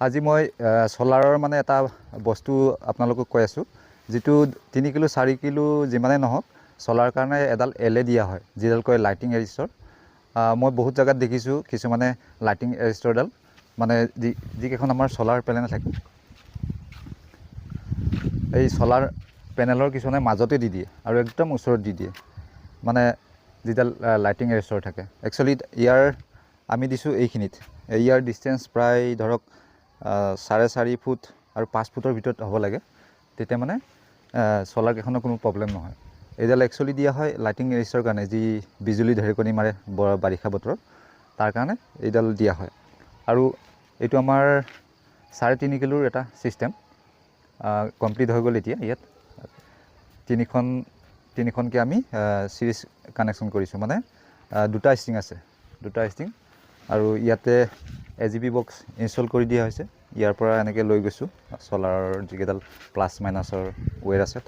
আজি মই সোলাৰৰ মানে এটা বস্তু আপোনালোকক কৈ আছোঁ যেটো 3 কিলো 4 কিলো যিমানে নহওক সোলাৰ কাৰণে এডাল এলএ দিয়া হয় যিডাল কয় লাইটিং এৰিষ্টৰ মই বহুত জায়গাত দেখিছো কিছুমানে লাইটিং এৰিষ্টৰডাল মানে যিকেখন আমাৰ সোলাৰ প্যানেল থাকে এই সোলাৰ প্যানেলৰ কিছুমানে মাজতে দি দিয়ে আৰু একদম ওচৰত দি দিয়ে মানে যিডাল লাইটিং এৰিষ্টৰ থাকে একচুয়ালি ইয়াৰ আমি দিছো এইখিনিত ইয়াৰ ডিসটেন্স প্ৰায় ধৰক 4.5 ফুট আৰু 5 ফুটৰ ভিতৰত হ'ব লাগে তেতিয়া মানে সোলাৰ কেখনৰ কোনো প্ৰবলেম নহয় এইডাল একচুয়ালি দিয়া হয় লাইটিং এৰিষ্টৰ কাৰণে যি বিজুলী ঢেৰেকনি মাৰে বাৰিষা বতৰত তাৰ কাৰণে এইডাল দিয়া হয় আৰু এইটো আমাৰ 3.5 কিলোৰ এটা সিস্টেম কমপ্লিট হৈ গ'ল এতিয়া ইয়াত তিনিখনকে আমি সিৰিজ কানেকশন কৰিছো মানে দুটা স্ট্ৰিং আছে দুটা স্ট্ৰিং আৰু ইয়াতে এজিবি বক্স ইনষ্টল কৰি দিয়া হৈছে ইয়াৰ পৰা এনেকৈ লৈ গৈছো সোলাৰৰ যিকেডাল প্লাস মাইনাসৰ ওয়্যাৰ আছে